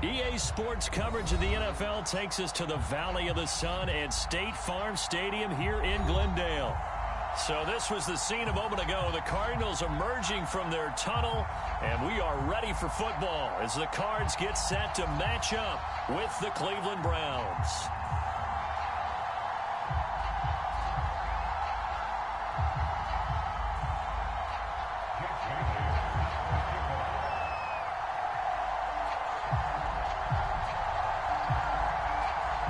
EA Sports coverage of the NFL takes us to the Valley of the Sun at State Farm Stadium here in Glendale. So this was the scene a moment ago. The Cardinals emerging from their tunnel, and we are ready for football as the Cards get set to match up with the Cleveland Browns.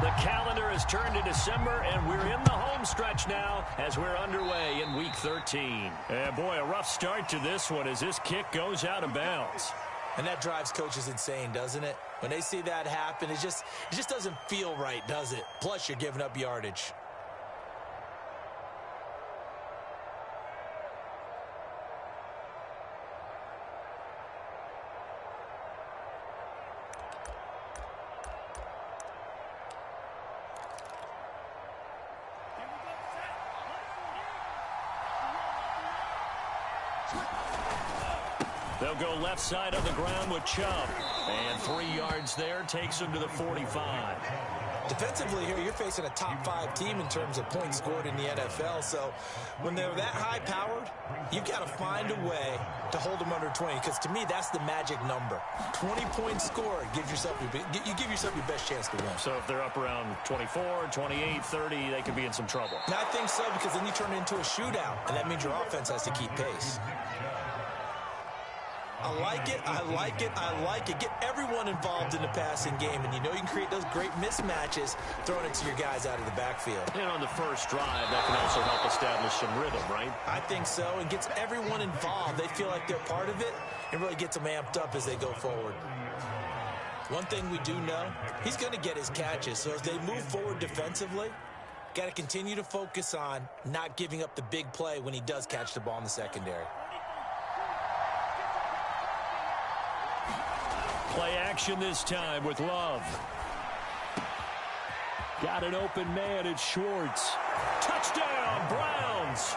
The calendar has turned to December, and we're in the home stretch now as we're underway in Week 13. And boy, a rough start to this one as this kick goes out of bounds. And that drives coaches insane, doesn't it? When they see that happen, it just doesn't feel right, does it? Plus, you're giving up yardage. They'll go left side of the ground with Chubb. And 3 yards there takes him to the 45. Defensively here, you're facing a top 5 team in terms of points scored in the NFL. So when they're that high-powered, you've got to find a way to hold them under 20. Because to me, that's the magic number. 20 points scored, you give yourself your best chance to win. So if they're up around 24, 28, 30, they could be in some trouble. And I think so, because then you turn it into a shootout, and that means your offense has to keep pace. I like it, I like it, I like it. Get everyone involved in the passing game, and you know you can create those great mismatches throwing it to your guys out of the backfield. And on the first drive, that can also help establish some rhythm, right? I think so, and gets everyone involved. They feel like they're part of it, and really gets them amped up as they go forward. One thing we do know, he's going to get his catches, so as they move forward defensively, got to continue to focus on not giving up the big play when he does catch the ball in the secondary. Play action this time with Love. Got an open man, it's Schwartz. Touchdown, Browns!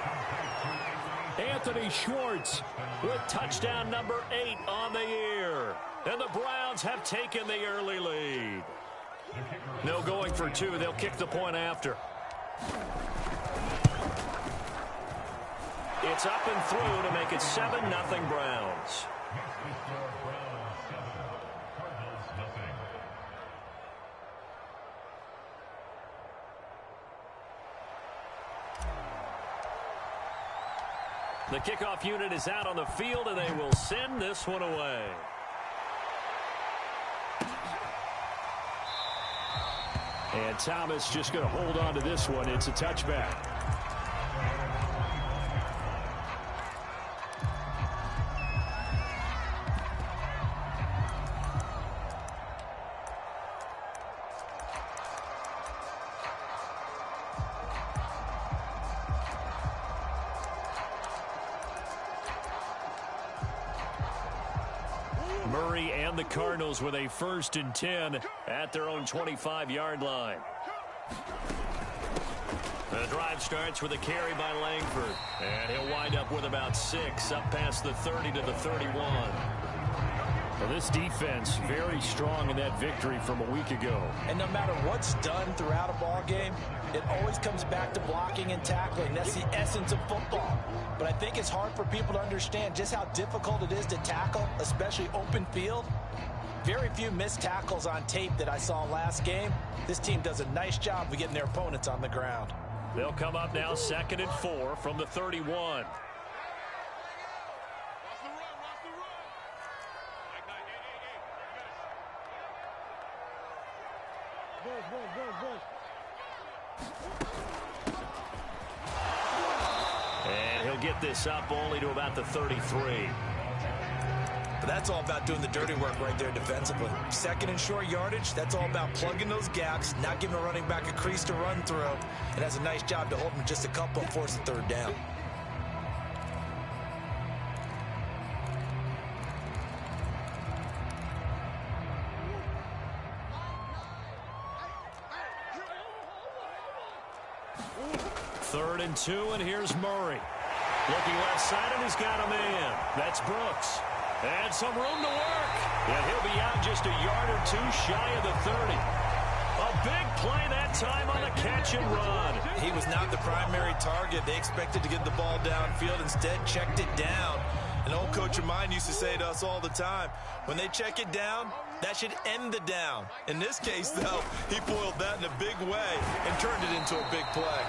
Anthony Schwartz with touchdown number 8 on the year. And the Browns have taken the early lead. No going for 2. They'll kick the point after. It's up and through to make it 7-0 Browns. The kickoff unit is out on the field, and they will send this one away. And Thomas just going to hold on to this one. It's a touchback. Murray and the Cardinals with a 1st and 10 at their own 25-yard line. The drive starts with a carry by Langford, and he'll wind up with about 6 up past the 30 to the 31. Well, this defense very strong in that victory from a week ago. And no matter what's done throughout a ball game, it always comes back to blocking and tackling. That's the essence of football. But I think it's hard for people to understand just how difficult it is to tackle, especially open field. Very few missed tackles on tape that I saw last game. This team does a nice job of getting their opponents on the ground. They'll come up now 2nd and 4 from the 31. And he'll get this up only to about the 33. But that's all about doing the dirty work right there defensively. 2nd and short yardage, that's all about plugging those gaps, not giving a running back a crease to run through, and has a nice job to hold him just a couple and force the 3rd down. Third and 2, and here's Murray. Looking left side, and he's got a man. That's Brooks. And some room to work. And he'll be out just a yard or two shy of the 30. A big play that time on the catch and run. He was not the primary target. They expected to get the ball downfield. Instead, checked it down. An old coach of mine used to say to us all the time, when they check it down, that should end the down. In this case, though, he foiled that in a big way and turned it into a big play.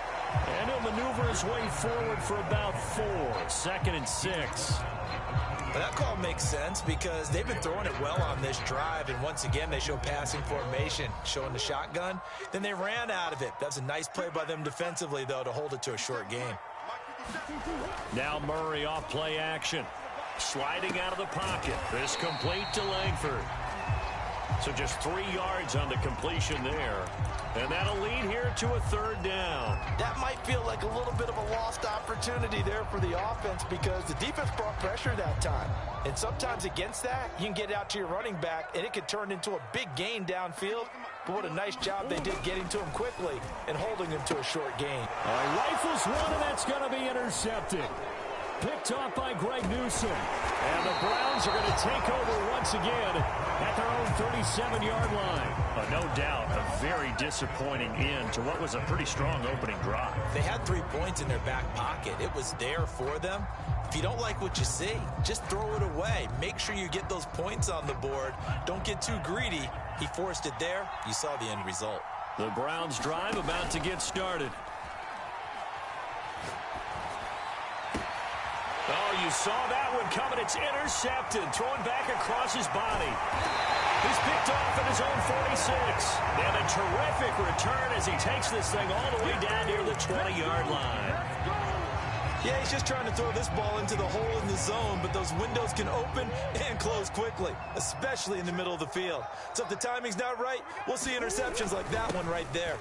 And he'll maneuver his way forward for about 4. 2nd and 6. But that call makes sense because they've been throwing it well on this drive, and once again they show passing formation, showing the shotgun. Then they ran out of it. That's a nice play by them defensively, though, to hold it to a short gain. Now Murray off play action. Sliding out of the pocket. This complete to Langford. So just 3 yards on the completion there. And that'll lead here to a 3rd down. That might feel like a little bit of a lost opportunity there for the offense because the defense brought pressure that time. And sometimes against that, you can get out to your running back, and it could turn into a big gain downfield. But what a nice job they did getting to him quickly and holding him to a short gain. Rifles one, and that's going to be intercepted. Picked off by Greg Newsom. And the Browns are going to take over once again at their own 37-yard line. No doubt, a very disappointing end to what was a pretty strong opening drive. They had 3 points in their back pocket. It was there for them. If you don't like what you see, just throw it away. Make sure you get those points on the board. Don't get too greedy. He forced it there. You saw the end result. The Browns drive about to get started. Oh, you saw that one coming. It's intercepted. Thrown back across his body. He's picked off at his own 46. And a terrific return as he takes this thing all the way down near the 20-yard line. Yeah, he's just trying to throw this ball into the hole in the zone, but those windows can open and close quickly, especially in the middle of the field. So if the timing's not right, we'll see interceptions like that one right there.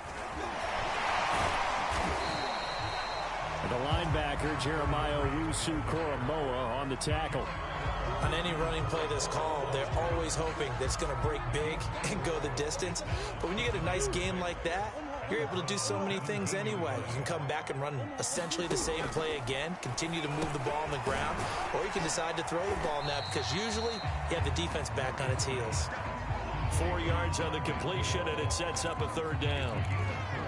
The linebacker, Jeremiah Owusu-Koramoah, on the tackle. On any running play that's called, they're always hoping that it's going to break big and go the distance. But when you get a nice game like that, you're able to do so many things anyway. You can come back and run essentially the same play again, continue to move the ball on the ground, or you can decide to throw the ball now because usually you have the defense back on its heels. 4 yards on the completion, and it sets up a 3rd down.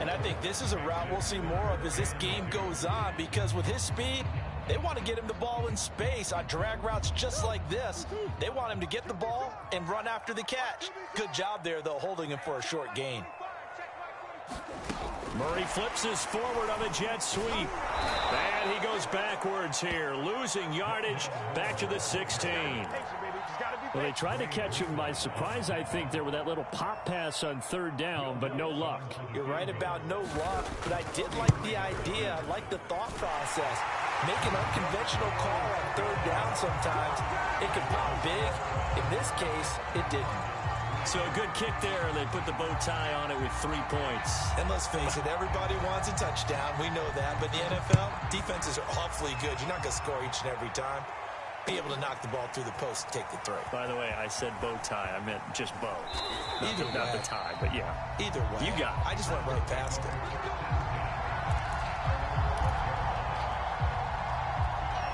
And I think this is a route we'll see more of as this game goes on because with his speed, they want to get him the ball in space on drag routes just like this. They want him to get the ball and run after the catch. Good job there, though, holding him for a short gain. Murray flips his forward on a jet sweep. And he goes backwards here, losing yardage back to the 16. Well, they tried to catch him by surprise, I think, there with that little pop pass on 3rd down, but no luck. You're right about no luck, but I did like the idea. I like the thought process. Make an unconventional call on 3rd down sometimes. It can pop big. In this case, it didn't. So a good kick there, and they put the bow tie on it with 3 points. And let's face it, everybody wants a touchdown. We know that. But the NFL, defenses are awfully good. You're not going to score each and every time. Be able to knock the ball through the post and take the throw. By the way, I said bow tie. I meant just bow. Not the tie, but yeah. Either way. You got it. I just went right past it.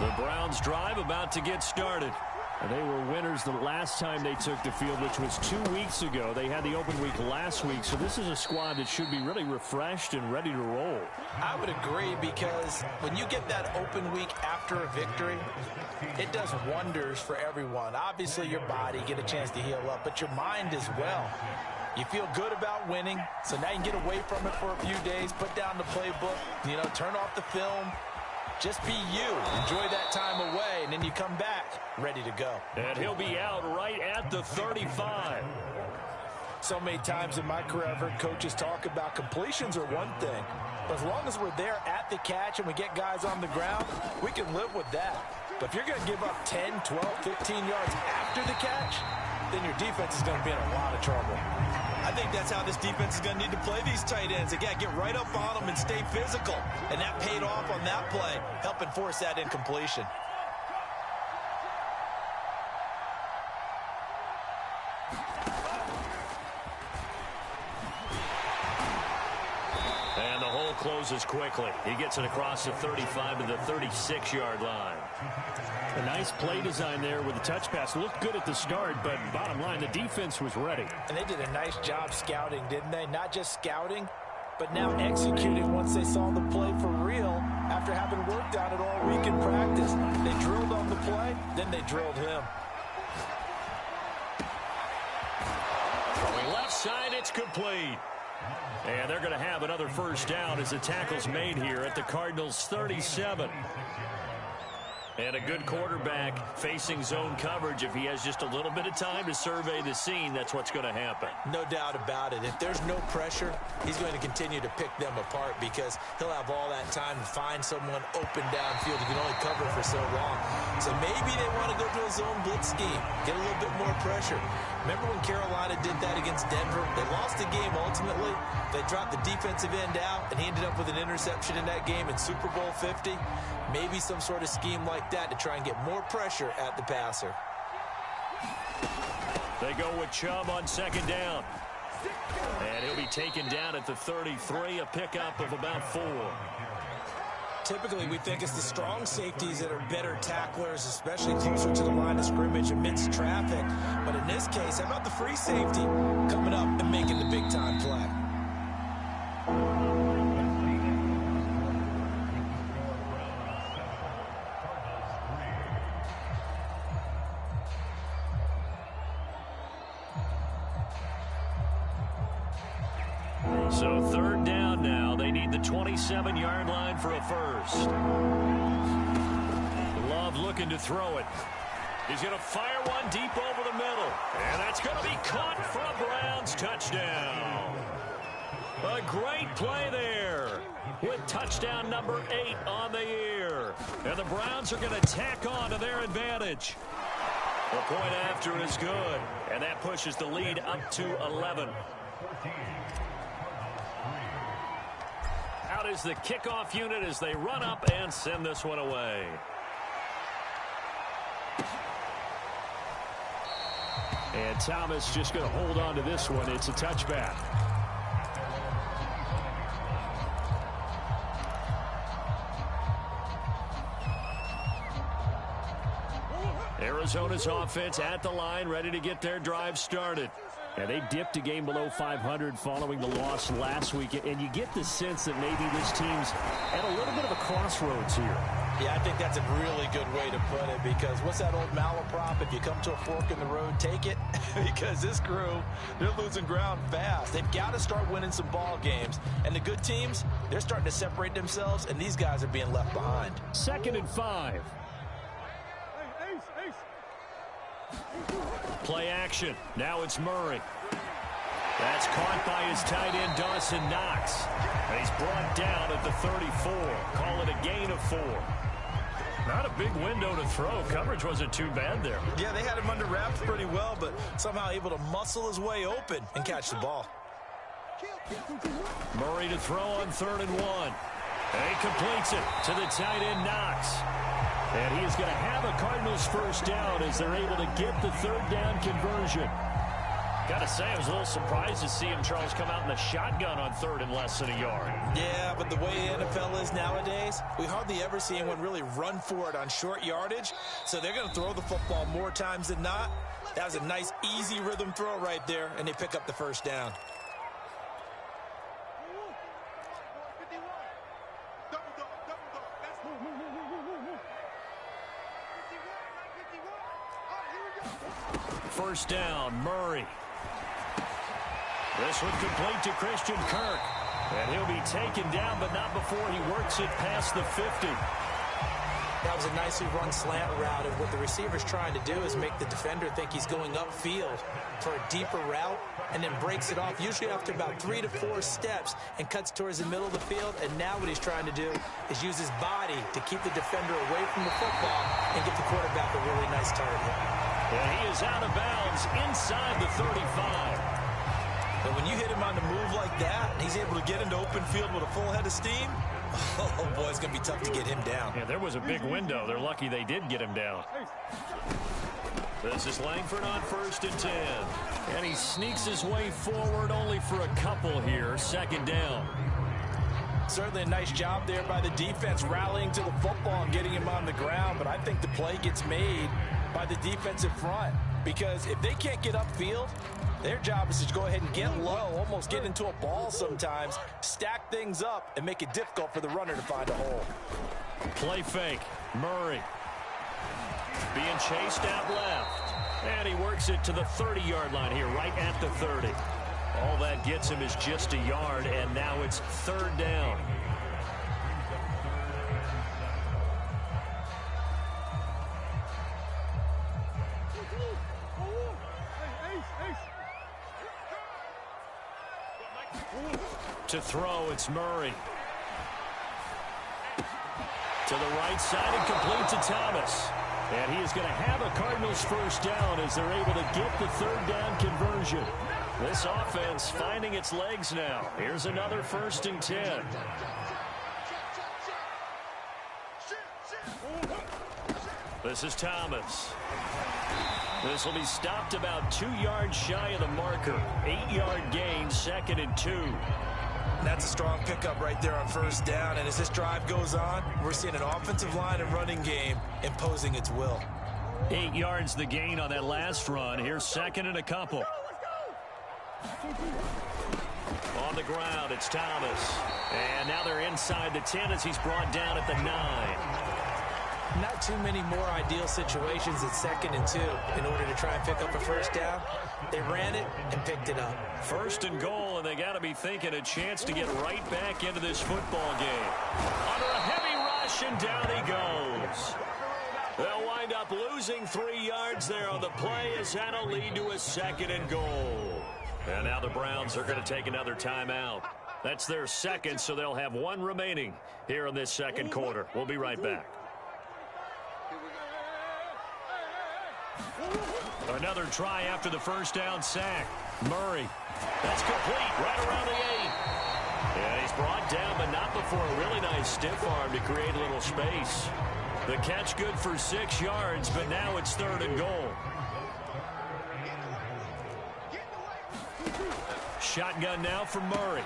The Browns drive about to get started. They were winners the last time they took the field, which was 2 weeks ago. They had the open week last week, so this is a squad that should be really refreshed and ready to roll. I would agree because when you get that open week after a victory, it does wonders for everyone. Obviously, your body, get a chance to heal up, but your mind as well. You feel good about winning, so now you can get away from it for a few days, put down the playbook, turn off the film. Just be you. Enjoy that time away, and then you come back ready to go. And he'll be out right at the 35. So many times in my career, I've heard coaches talk about completions are one thing. But as long as we're there at the catch and we get guys on the ground, we can live with that. But if you're going to give up 10, 12, 15 yards after the catch, then your defense is going to be in a lot of trouble. I think that's how this defense is going to need to play these tight ends. Again, get right up on them and stay physical. And that paid off on that play, helping force that incompletion. And the closes quickly. He gets it across the 35 to the 36-yard line. A nice play design there with the touch pass. Looked good at the start, but bottom line, the defense was ready. And they did a nice job scouting, didn't they? Not just scouting, but now executing once they saw the play for real after having worked on it all week in practice. They drilled on the play, then they drilled him. Throwing left side, it's complete. And they're going to have another first down as the tackle's made here at the Cardinals' 37. And a good quarterback facing zone coverage. If he has just a little bit of time to survey the scene, that's what's going to happen. No doubt about it. If there's no pressure, he's going to continue to pick them apart because he'll have all that time to find someone open downfield. He can only cover for so long. So maybe they want to go to a zone blitz scheme, get a little bit more pressure. Remember when Carolina did that against Denver? They lost the game ultimately. They dropped the defensive end out, and he ended up with an interception in that game in Super Bowl 50. Maybe some sort of scheme like that to try and get more pressure at the passer. They go with Chubb on second down. And he'll be taken down at the 33, a pickup of about 4. Typically, we think it's the strong safeties that are better tacklers, especially closer to the line of scrimmage amidst traffic. But in this case, how about the free safety coming up and making the big-time play? So third down now. They need the 27-yard line for a first. Love looking to throw it. He's going to fire one deep over the middle. And that's going to be caught for a Browns touchdown. A great play there with touchdown number 8 on the year. And the Browns are going to tack on to their advantage. The point after is good. And that pushes the lead up to 11. Out is the kickoff unit as they run up and send this one away. And Thomas just going to hold on to this one. It's a touchback. Arizona's offense at the line, ready to get their drive started. And they dipped a game below 500 following the loss last week. And you get the sense that maybe this team's at a little bit of a crossroads here. Yeah, I think that's a really good way to put it because what's that old malaprop? If you come to a fork in the road, take it. Because this crew, they're losing ground fast. They've got to start winning some ball games. And the good teams, they're starting to separate themselves, and these guys are being left behind. 2nd and 5. Play action. Now it's Murray. That's caught by his tight end, Dawson Knox. And he's brought down at the 34. Call it a gain of 4. Not a big window to throw. Coverage wasn't too bad there. Yeah, they had him under wraps pretty well, but somehow able to muscle his way open and catch the ball. Murray to throw on 3rd and 1. And he completes it to the tight end, Knox. And he is going to have a Cardinals first down as they're able to get the 3rd down conversion. Got to say, I was a little surprised to see him, Charles, come out in the shotgun on 3rd and less than a yard. Yeah, but the way the NFL is nowadays, we hardly ever see anyone really run for it on short yardage. So they're going to throw the football more times than not. That was a nice, easy rhythm throw right there, and they pick up the first down. First down, Murray. This one complete to Christian Kirk. And he'll be taken down, but not before he works it past the 50. That was a nicely run slant route, and what the receiver's trying to do is make the defender think he's going upfield for a deeper route, and then breaks it off, usually after about 3 to 4 steps, and cuts towards the middle of the field. And now what he's trying to do is use his body to keep the defender away from the football and give the quarterback a really nice target. And he is out of bounds inside the 35. And when you hit him on the move like that, and he's able to get into open field with a full head of steam, oh boy, it's going to be tough to get him down. Yeah, there was a big window. They're lucky they did get him down. This is Langford on 1st and 10. And he sneaks his way forward only for a couple here. 2nd down. Certainly a nice job there by the defense, rallying to the football and getting him on the ground. But I think the play gets made by the defensive front, because if they can't get upfield, their job is to go ahead and get low, almost get into a ball sometimes, stack things up, and make it difficult for the runner to find a hole. Play fake. Murray being chased out left. And he works it to the 30-yard line here, right at the 30. All that gets him is just a yard, and now it's 3rd down. To throw, it's Murray. To the right side and complete to Thomas. And he is going to have a Cardinals first down as they're able to get the 3rd down conversion. This offense finding its legs now. Here's another 1st and 10. This is Thomas. This will be stopped about 2 yards shy of the marker. 8-yard gain, 2nd and 2. That's a strong pickup right there on 1st down. And as this drive goes on, we're seeing an offensive line and running game imposing its will. 8 yards the gain on that last run. Here's 2nd and a couple. On the ground, it's Thomas. And now they're inside the 10 as he's brought down at the 9. Not too many more ideal situations at 2nd and 2 in order to try and pick up a 1st down. They ran it and picked it up. 1st and goal, and they got to be thinking a chance to get right back into this football game. Under a heavy rush, and down he goes. They'll wind up losing 3 yards there on the play as that'll lead to a 2nd and goal. And now the Browns are going to take another timeout. That's their 2nd, so they'll have 1 remaining here in this 2nd quarter. We'll be right back. Another try after the 1st down sack. Murray. That's complete right around the 8. Yeah, he's brought down, but not before a really nice stiff arm to create a little space. The catch good for 6 yards, but now it's 3rd and goal. Shotgun now for Murray.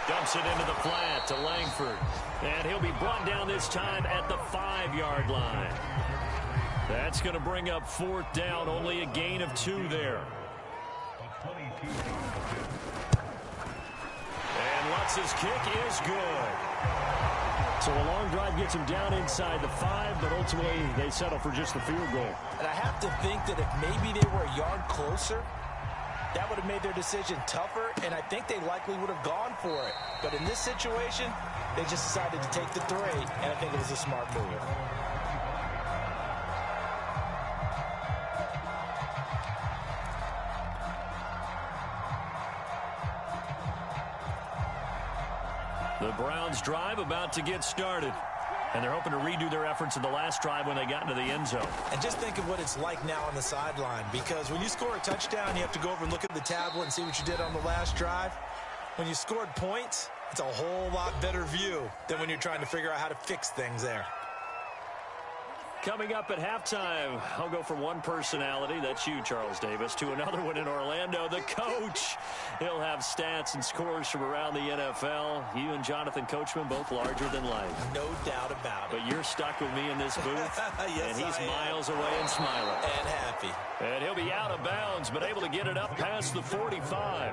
Dumps it into the flat to Langford. And he'll be brought down this time at the 5-yard line. That's going to bring up 4th down, only a gain of 2 there. And Lutz's kick is good. So a long drive gets him down inside the 5, but ultimately they settle for just the field goal. And I have to think that if maybe they were a yard closer, that would have made their decision tougher, and I think they likely would have gone for it. But in this situation, they just decided to take the 3, and I think it was a smart move. The Browns drive about to get started. And they're hoping to redo their efforts in the last drive when they got into the end zone. And just think of what it's like now on the sideline, because when you score a touchdown, you have to go over and look at the tablet and see what you did on the last drive. When you scored points, it's a whole lot better view than when you're trying to figure out how to fix things there. Coming up at halftime, I'll go from one personality, that's you, Charles Davis, to another one in Orlando, the coach. He'll have stats and scores from around the NFL. You and Jonathan Coachman, both larger than life. No doubt about it. But you're stuck with me in this booth, yes, and he's miles away and smiling. And happy. And he'll be out of bounds, but able to get it up past the 45.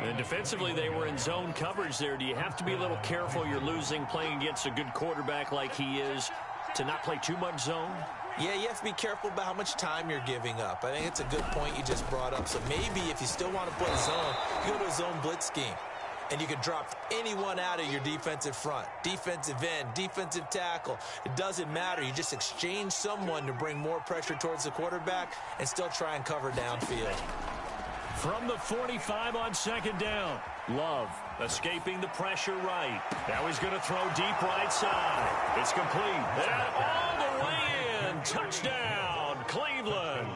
And defensively, they were in zone coverage there. Do you have to be a little careful? You're losing, playing against a good quarterback like he is, to not play too much zone? Yeah, you have to be careful about how much time you're giving up. I think it's a good point you just brought up. So maybe if you still want to play zone, you go to a zone blitz scheme. And you can drop anyone out of your defensive front. Defensive end, defensive tackle. It doesn't matter. You just exchange someone to bring more pressure towards the quarterback and still try and cover downfield. From the 45 on second down. Love escaping the pressure right. Now he's going to throw deep right side. It's complete. And all the way in. Touchdown, Cleveland.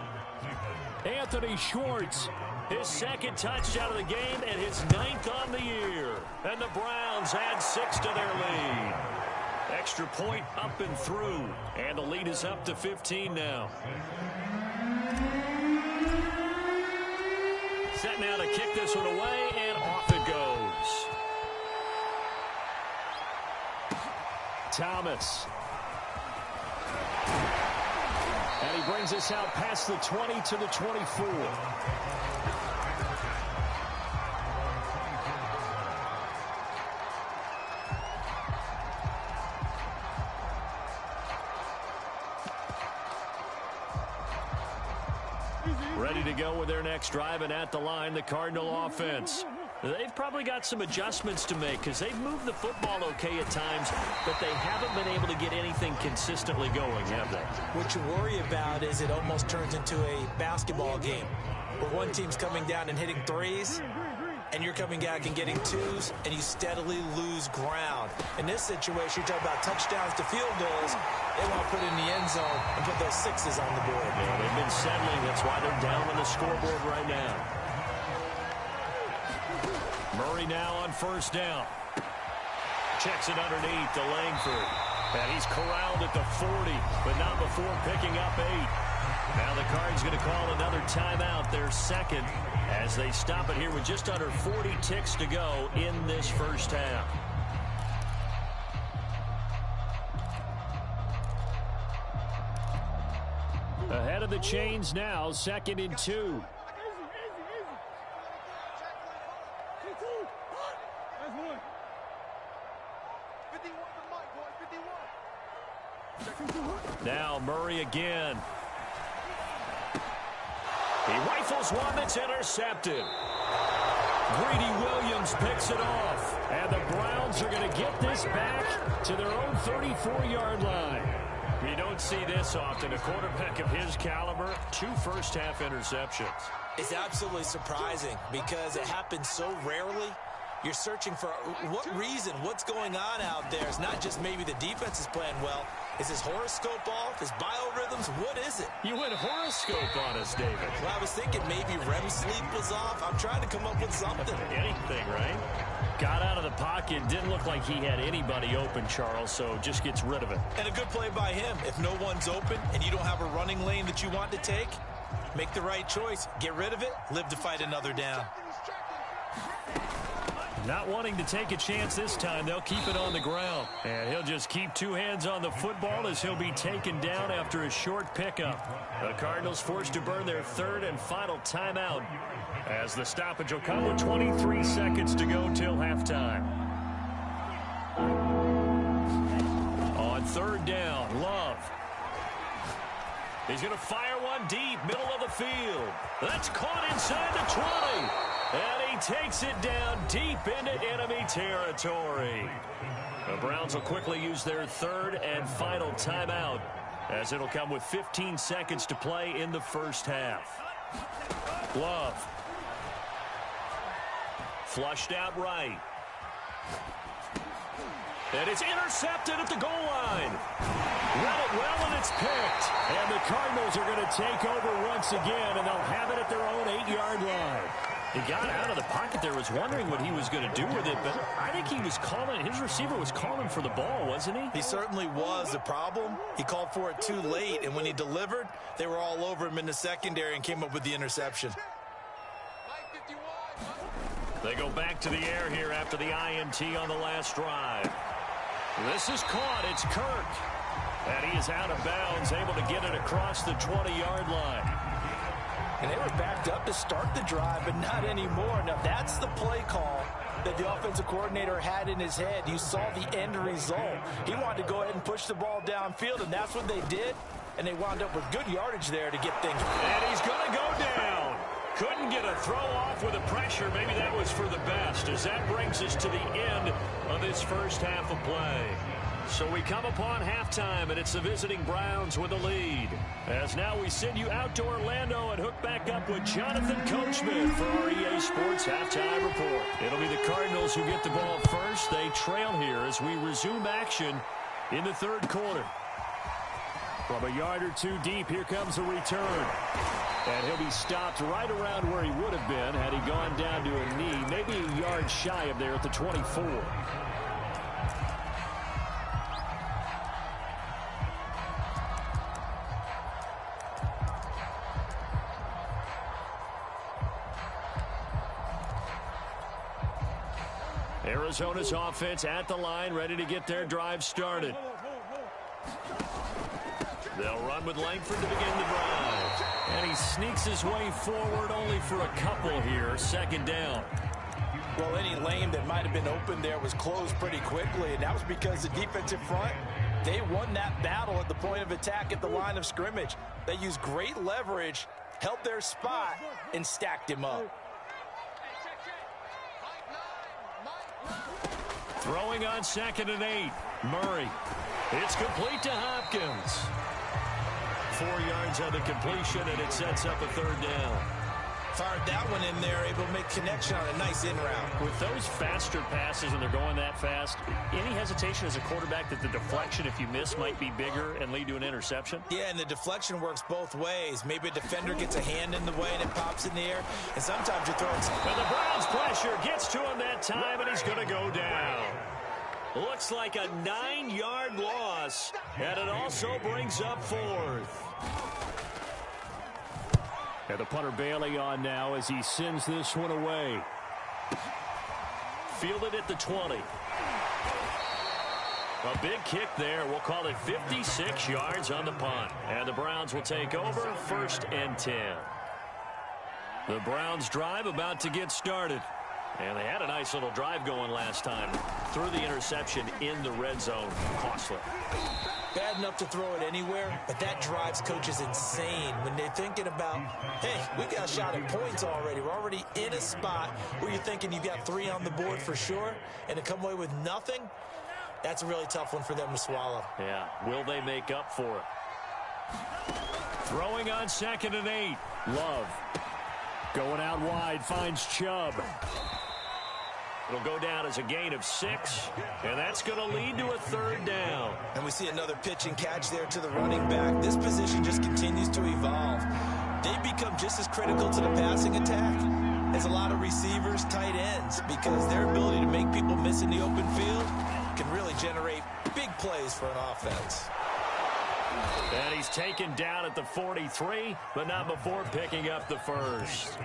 Anthony Schwartz, his second touchdown of the game and his 9th on the year. And the Browns add 6 to their lead. Extra point up and through. And the lead is up to 15 now. Set now to kick this one away, and off it goes. Thomas. And he brings us out past the 20 to the 24. Ready to go with their next drive, and at the line, the Cardinal offense. They've probably got some adjustments to make because they've moved the football okay at times, but they haven't been able to get anything consistently going, have they? What you worry about is it almost turns into a basketball game where one team's coming down and hitting threes, and you're coming back and getting twos, and you steadily lose ground. In this situation, you're talking about touchdowns to field goals. They want to put in the end zone and put those sixes on the board. Yeah, they've been settling. That's why they're down on the scoreboard right now. Murray now on first down. Checks it underneath to Langford. And he's corralled at the 40, but not before picking up 8. Now the Cards going to call another timeout, their second, as they stop it here with just under 40 ticks to go in this first half. Ahead of the chains now, 2nd and 2. Now Murray again. He rifles one that's intercepted. Greedy Williams picks it off. And the Browns are going to get this back to their own 34-yard line. You don't see this often. A quarterback of his caliber, 2 first-half interceptions. It's absolutely surprising because it happens so rarely. You're searching for what reason, what's going on out there. It's not just maybe the defense is playing well. Is his horoscope off? His biorhythms? What is it? You went horoscope on us, David. Well, I was thinking maybe REM sleep was off. I'm trying to come up with something. Anything, right? Got out of the pocket. Didn't look like he had anybody open, Charles, so just gets rid of it. And a good play by him. If no one's open and you don't have a running lane that you want to take, make the right choice. Get rid of it. Live to fight another down. Not wanting to take a chance this time, they'll keep it on the ground. And he'll just keep 2 hands on the football as he'll be taken down after a short pickup. The Cardinals forced to burn their 3rd and final timeout as the stoppage will come with 23 seconds to go till halftime. On 3rd down, Love. He's going to fire one deep, middle of the field. That's caught inside the 20. And he takes it down deep into enemy territory. The Browns will quickly use their 3rd and final timeout as it'll come with 15 seconds to play in the first half. Love. Flushed out right. And it's intercepted at the goal line. Read it well, and it's picked. And the Cardinals are going to take over once again, and they'll have it at their own 8-yard line. He got out of the pocket there, was wondering what he was going to do with it, but I think he was calling, his receiver was calling for the ball, wasn't he? He certainly was. The problem, he called for it too late, and when he delivered, they were all over him in the secondary and came up with the interception. They go back to the air here after the INT on the last drive. This is caught. It's Kirk. And he is out of bounds, able to get it across the 20-yard line. And they were backed up to start the drive, but not anymore. Now, that's the play call that the offensive coordinator had in his head. You saw the end result. He wanted to go ahead and push the ball downfield, and that's what they did. And they wound up with good yardage there to get things. And he's going to go down. Couldn't get a throw off with the pressure. Maybe that was for the best, as that brings us to the end of this first half of play. So we come upon halftime, and it's the visiting Browns with the lead. As now we send you out to Orlando and hook back up with Jonathan Coachman for our EA Sports Halftime Report. It'll be the Cardinals who get the ball first. They trail here as we resume action in the 3rd quarter. From a yard or 2 deep, here comes a return. And he'll be stopped right around where he would have been had he gone down to a knee, maybe a yard shy of there at the 24. Arizona's offense at the line, ready to get their drive started. They'll run with Langford to begin the drive. And he sneaks his way forward only for a couple here. Second down. Well, any lane that might have been open there was closed pretty quickly, and that was because the defensive front, they won that battle at the point of attack at the line of scrimmage. They used great leverage, held their spot, and stacked him up. Throwing on 2nd and 8. Murray. It's complete to Hopkins. 4 yards on the completion, and it sets up a 3rd down. Fired that one in there, able to make connection on a nice in route. With those faster passes and they're going that fast, any hesitation as a quarterback that the deflection, if you miss, might be bigger and lead to an interception? Yeah, and the deflection works both ways. Maybe a defender gets a hand in the way and it pops in the air, and sometimes you throw it. And the Browns pressure gets to him that time, and he's going to go down. Looks like a 9-yard loss, and it also brings up 4th. And the punter Bailey on now as he sends this one away. Fielded at the 20. A big kick there. We'll call it 56 yards on the punt. And the Browns will take over 1st and 10. The Browns drive about to get started. And they had a nice little drive going last time. Threw the interception in the red zone. Costly. Bad enough to throw it anywhere, but that drives coaches insane when they're thinking about, hey, we got a shot at points already. We're already in a spot where you're thinking you've got 3 on the board for sure, and to come away with nothing, that's a really tough one for them to swallow. Yeah, will they make up for it? Throwing on 2nd and 8. Love. Going out wide, finds Chubb. It'll go down as a gain of 6, and that's going to lead to a 3rd down. And we see another pitch and catch there to the running back. This position just continues to evolve. They become just as critical to the passing attack as a lot of receivers, tight ends, because their ability to make people miss in the open field can really generate big plays for an offense. And he's taken down at the 43, but not before picking up the 1st.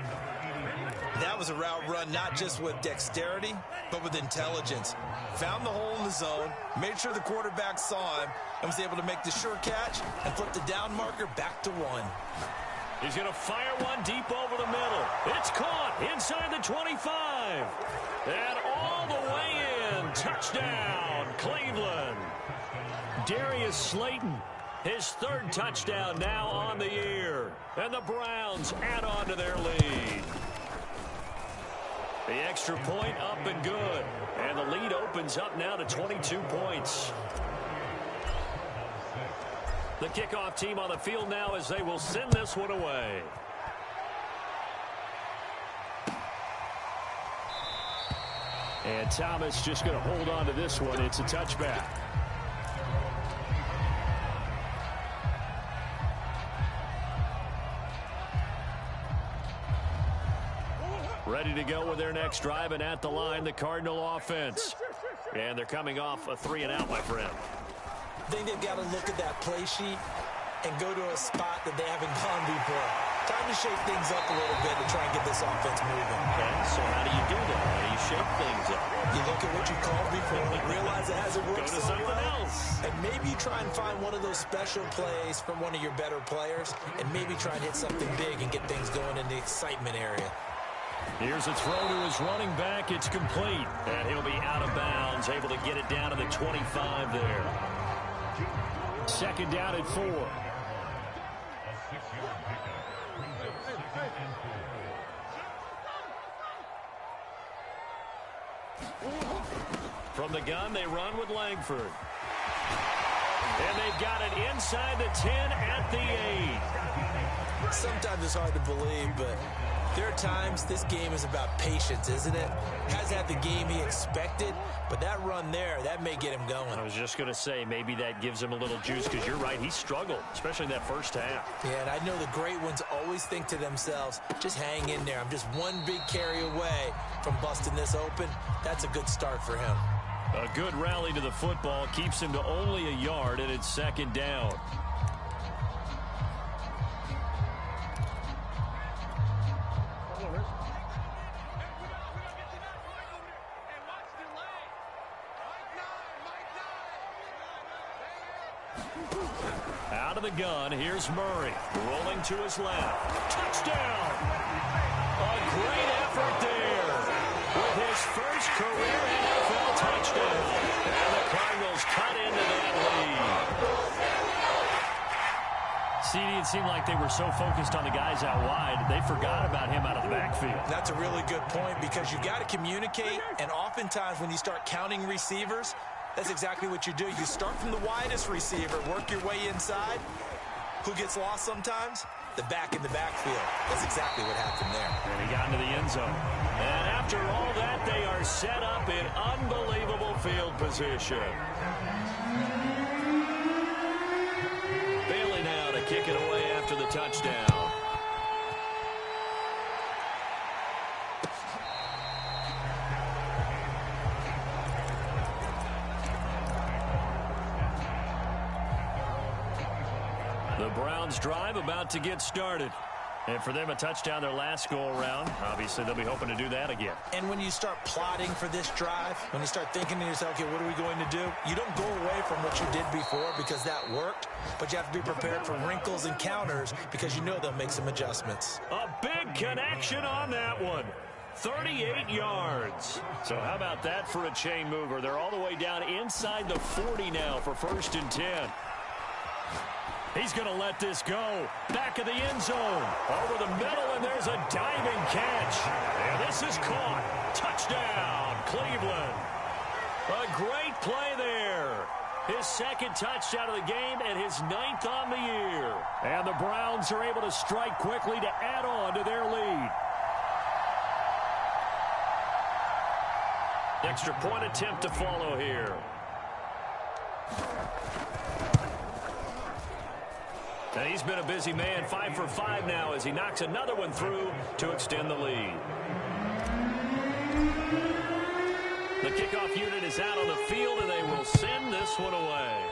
That was a route run not just with dexterity, but with intelligence. Found the hole in the zone, made sure the quarterback saw him, and was able to make the sure catch and flip the down marker back to 1. He's going to fire one deep over the middle. It's caught inside the 25. And all the way in. Touchdown, Cleveland. Darius Slayton, his 3rd touchdown now on the year. And the Browns add on to their lead. The extra point up and good. And the lead opens up now to 22 points. The kickoff team on the field now as they will send this one away. And Thomas just going to hold on to this one. It's a touchback. Ready to go with their next drive, and at the line, the Cardinal offense. And they're coming off a 3-and-out, my friend. I think they've got to look at that play sheet and go to a spot that they haven't gone before. Time to shake things up a little bit to try and get this offense moving. Okay, so how do you do that? How do you shake things up? You look at what you called before, realize it hasn't worked Go to so something well, else. and maybe try and find one of those special plays from one of your better players, and maybe try and hit something big and get things going in the excitement area. Here's a throw to his running back. It's complete. And he'll be out of bounds, able to get it down to the 25 there. 2nd down at 4. From the gun, they run with Langford. And they've got it inside the 10 at the 8. Sometimes it's hard to believe, but there are times this game is about patience, isn't it? Hasn't had the game he expected, but that run there, that may get him going. I was just going to say, maybe that gives him a little juice, because you're right, he struggled, especially in that first half. Yeah, and I know the great ones always think to themselves, just hang in there. I'm just one big carry away from busting this open. That's a good start for him. A good rally to the football keeps him to only a yard, and it's 2nd down. Out of the gun, here's Murray. Rolling to his left. Touchdown! A great effort there with his first career NFL touchdown. And the Cardinals cut into that lead. CD, it seemed like they were so focused on the guys out wide, they forgot about him out of the backfield. That's a really good point because you've got to communicate, and oftentimes when you start counting receivers, that's exactly what you do. You start from the widest receiver, work your way inside. Who gets lost sometimes? The back in the backfield. That's exactly what happened there. And he got into the end zone. And after all that, they are set up in unbelievable field position. Bailey now to kick it away after the touchdown. The Browns drive about to get started. And for them, a touchdown their last go-around. Obviously, they'll be hoping to do that again. And when you start plotting for this drive, when you start thinking to yourself, okay, what are we going to do? You don't go away from what you did before because that worked, but you have to be prepared for wrinkles and counters because you know they'll make some adjustments. A big connection on that one. 38 yards. So how about that for a chain mover? They're all the way down inside the 40 now for 1st and 10. He's going to let this go. Back of the end zone. Over the middle, and there's a diving catch. And this is caught. Touchdown, Cleveland. A great play there. His second touchdown of the game and his 9th on the year. And the Browns are able to strike quickly to add on to their lead. Extra point attempt to follow here. And he's been a busy man, 5 for 5 now as he knocks another one through to extend the lead. The kickoff unit is out on the field, and they will send this one away.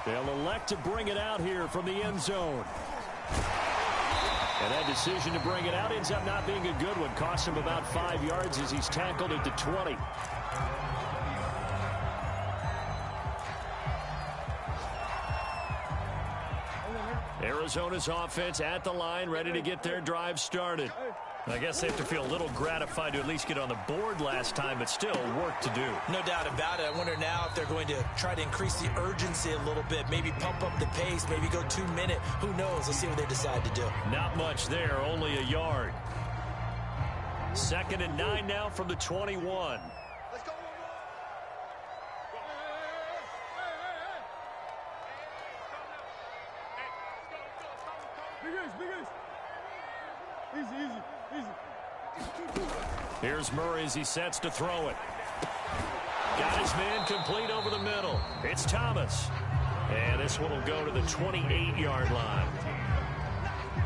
They'll elect to bring it out here from the end zone. And that decision to bring it out ends up not being a good one. Costs him about 5 yards as he's tackled at the 20. Arizona's offense at the line, ready to get their drive started. I guess they have to feel a little gratified to at least get on the board last time, but still work to do. No doubt about it. I wonder now if they're going to try to increase the urgency a little bit, maybe pump up the pace, maybe go 2 minute. Who knows? Let's see what they decide to do. Not much there, only a yard. 2nd and 9 now from the 21. Let's go. Easy. Here's Murray as he sets to throw it. Got his man complete over the middle. It's Thomas. And this one will go to the 28-yard line.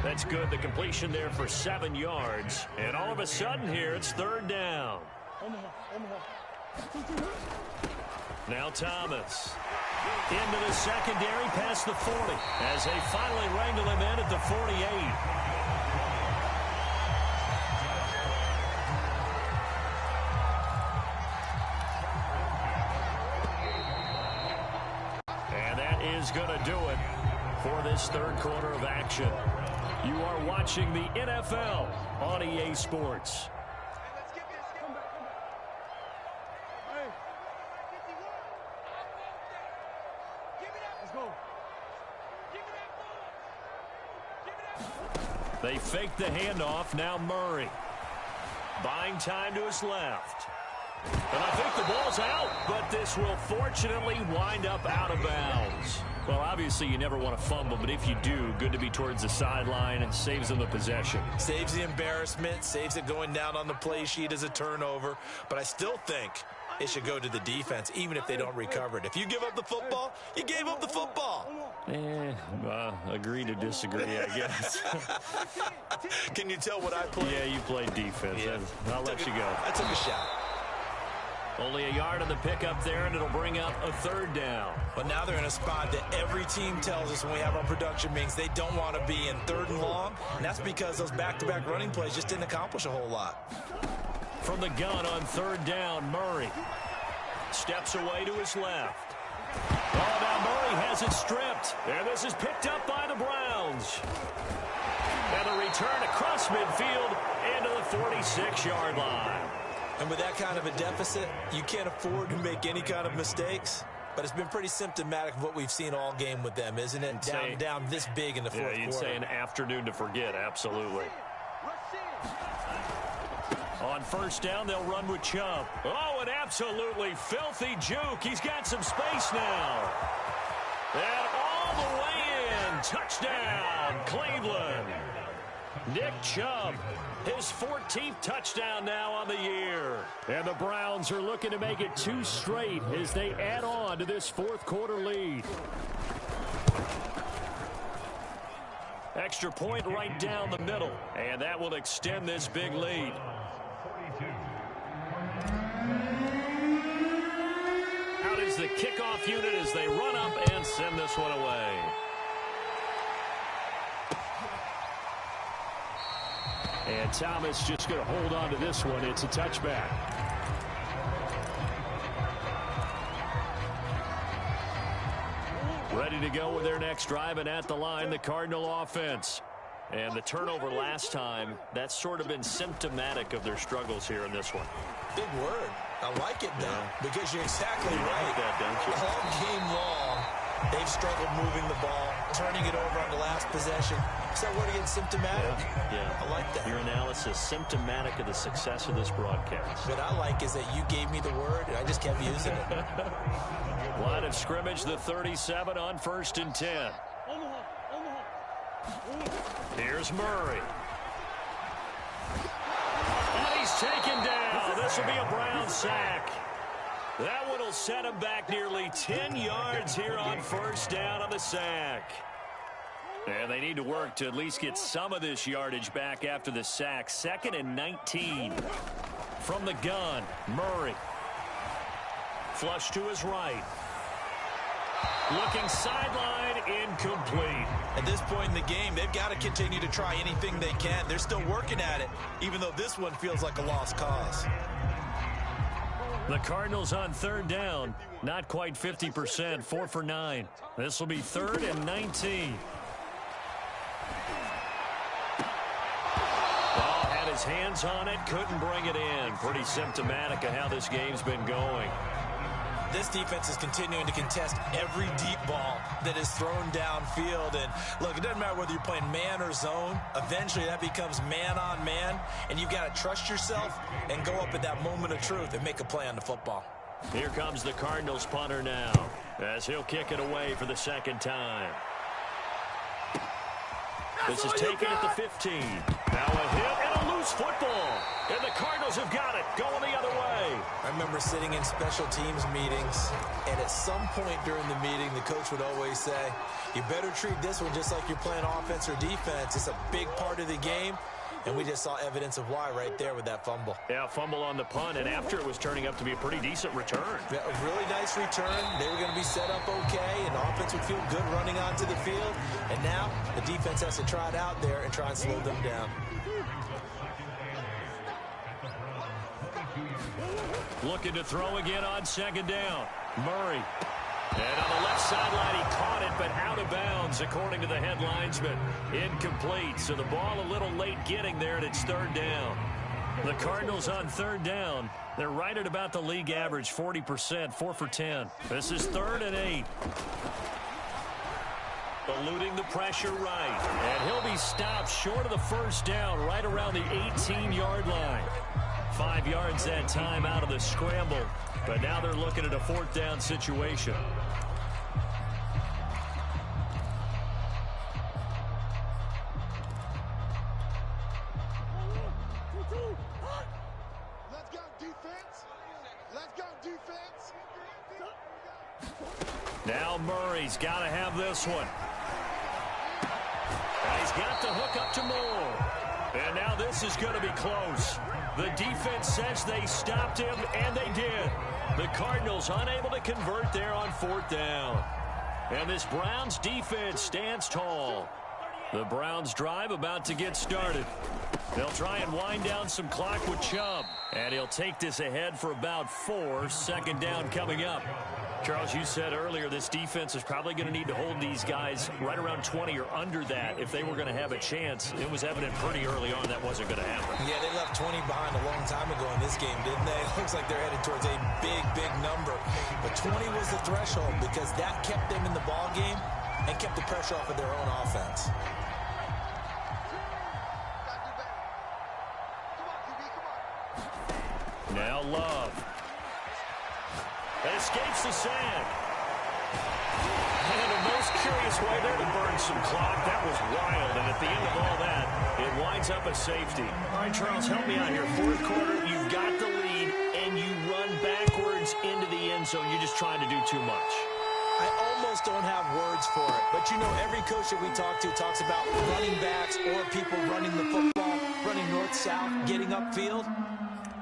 That's good. The completion there for 7 yards. And all of a sudden here, it's 3rd down. Now Thomas. Into the secondary past the 40 as they finally wrangle him in at the 48. Is going to do it for this 3rd quarter of action. You are watching the NFL on EA Sports. They fake the handoff. Now Murray buying time to his left. And I think the ball's out, but this will fortunately wind up out of bounds. Well, obviously you never want to fumble, but if you do, good to be towards the sideline and saves them the possession. Saves the embarrassment, saves it going down on the play sheet as a turnover. But I still think it should go to the defense, even if they don't recover it. If you give up the football, you gave up the football. Agree to disagree, I guess. Can you tell what I played? Yeah, you played defense. Yeah. I'll let you go. I took a shot. Only a yard on the pickup there, and it'll bring up a 3rd down. But now they're in a spot that every team tells us when we have our production meetings they don't want to be in 3rd and long, and that's because those back-to-back running plays just didn't accomplish a whole lot. From the gun on 3rd down, Murray. Steps away to his left. Oh, now Murray has it stripped. And this is picked up by the Browns. And a return across midfield into the 46-yard line. And with that kind of a deficit, you can't afford to make any kind of mistakes. But it's been pretty symptomatic of what we've seen all game with them, isn't it? Down this big in the fourth quarter. You'd say an afternoon to forget, absolutely. On first down, they'll run with Chubb. Oh, an absolutely filthy juke. He's got some space now. And all the way in. Touchdown, Cleveland. Nick Chubb, his 14th touchdown now on the year. And the Browns are looking to make it 2 straight as they add on to this fourth quarter lead. Extra point right down the middle, and that will extend this big lead. Out is the kickoff unit as they run up and send this one away. And Thomas just going to hold on to this one. It's a touchback. Ready to go with their next drive, and at the line, the Cardinal offense. And the turnover last time, that's sort of been symptomatic of their struggles here in this one. Big word. I like it now, because you're exactly right. Like that, don't you? All game long, they've struggled moving the ball, turning it over on the last possession. Is that word again, symptomatic? Yeah. I like that. Your analysis, symptomatic of the success of this broadcast. What I like is that you gave me the word, and I just kept using it. Line of scrimmage, the 37 on 1st and 10. Here's Murray. And he's taken down. This will be a Brown sack. That one will set him back nearly 10 yards here on first down on the sack. And they need to work to at least get some of this yardage back after the sack. 2nd and 19. From the gun, Murray. Flush to his right. Looking sideline, incomplete. At this point in the game, they've got to continue to try anything they can. They're still working at it, even though this one feels like a lost cause. The Cardinals on 3rd down, not quite 50%, 4 for 9. This will be 3rd and 19. Ball had his hands on it, couldn't bring it in. Pretty symptomatic of how this game's been going. This defense is continuing to contest every deep ball that is thrown downfield. And look, it doesn't matter whether you're playing man or zone. Eventually that becomes man on man, and you've got to trust yourself and go up at that moment of truth and make a play on the football. Here comes the Cardinals punter now as he'll kick it away for the 2nd time. This is taken at the 15. Now a hit and a loose football. And the Cardinals have got it, going the other way. I remember sitting in special teams meetings, and at some point during the meeting, the coach would always say, you better treat this one just like you're playing offense or defense. It's a big part of the game. And we just saw evidence of why right there with that fumble. Yeah, fumble on the punt, and after it was turning up to be a pretty decent return. Yeah, a really nice return. They were going to be set up okay, and the offense would feel good running onto the field. And now the defense has to try it out there and try and slow them down. Looking to throw again on 2nd down. Murray. And on the left sideline, he caught it, but out of bounds, according to the head linesman. Incomplete, so the ball a little late getting there, and it's 3rd down. The Cardinals on 3rd down. They're right at about the league average, 40%, 4 for 10. This is 3rd and 8. Eluding the pressure right. And he'll be stopped short of the 1st down, right around the 18-yard line. 5 yards that time out of the scramble. But now they're looking at a 4th down situation. Let's go defense. Let's go defense. Now Murray's got to have this one. And he's got the hook up to Moore. And now this is going to be close. The defense says they stopped him, and they did. The Cardinals unable to convert there on 4th down. And this Browns defense stands tall. The Browns drive about to get started. They'll try and wind down some clock with Chubb. And he'll take this ahead for about 4. Second down coming up. Charles, you said earlier this defense is probably going to need to hold these guys right around 20 or under that if they were going to have a chance. It was evident pretty early on that wasn't going to happen. Yeah, they left 20 behind a long time ago in this game, didn't they? It looks like they're headed towards a big, big number. But 20 was the threshold because that kept them in the ball game and kept the pressure off of their own offense. Now Love. That escapes the sand. And in the most curious way there to burn some clock. That was wild. And at the end of all that, it winds up a safety. All right, Charles, help me out here. Fourth quarter, you've got the lead, and you run backwards into the end zone. You're just trying to do too much. I almost don't have words for it. But, you know, every coach that we talk to talks about running backs or people running the football, running north-south, getting upfield.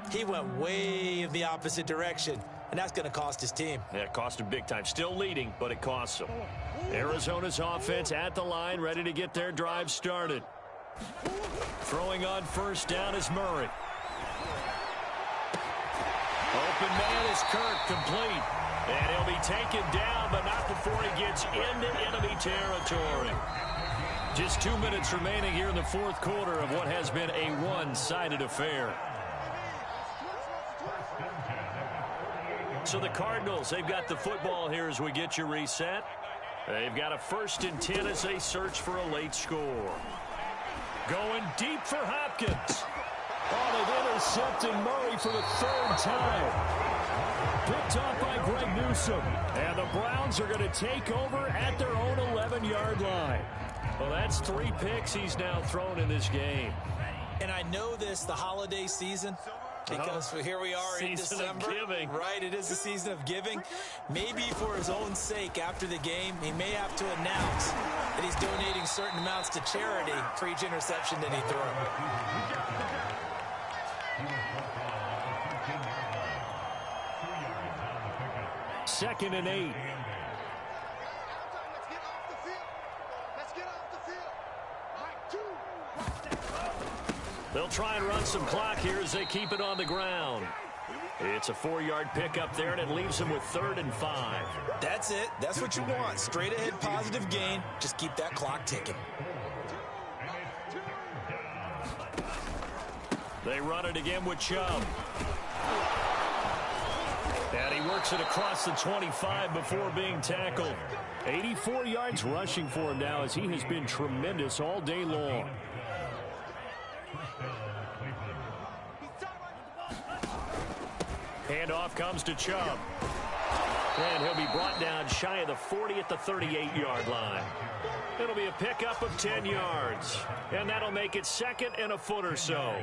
He went way in the opposite direction, and that's going to cost his team. Yeah, it cost him big time. Still leading, but it costs him. Arizona's offense at the line, ready to get their drive started. Throwing on first down is Murray. Open man is Kirk, complete. And he'll be taken down, but not before he gets into enemy territory. Just 2 minutes remaining here in the fourth quarter of what has been a one-sided affair. So the Cardinals, they've got the football here as we get you reset. They've got a 1st and 10 as they search for a late score. Going deep for Hopkins. Oh, they've intercepted Murray for the 3rd time. Picked off by Greg Newsome. And the Browns are going to take over at their own 11-yard line. Well, that's 3 picks he's now thrown in this game. And I know this, the holiday season, because here we are in December. Season of giving. Right, it is the season of giving. Maybe for his own sake after the game, he may have to announce that he's donating certain amounts to charity for each interception that he threw. 2nd and 8. They'll try and run some clock here as they keep it on the ground. It's a 4-yard pickup there, and it leaves them with 3rd and 5. That's it. That's what you want. Straight ahead positive gain. Just keep that clock ticking. They run it again with Chubb. And he works it across the 25 before being tackled. 84 yards rushing for him now as he has been tremendous all day long. Handoff comes to Chubb. And he'll be brought down shy of the 40 at the 38-yard line. It'll be a pickup of 10 yards. And that'll make it 2nd and a foot or so.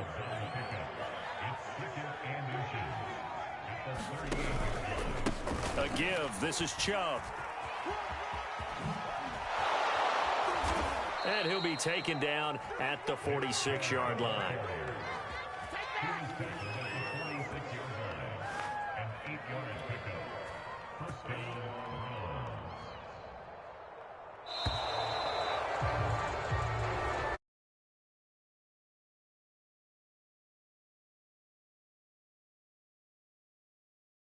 A give. This is Chubb. And he'll be taken down at the 46-yard line.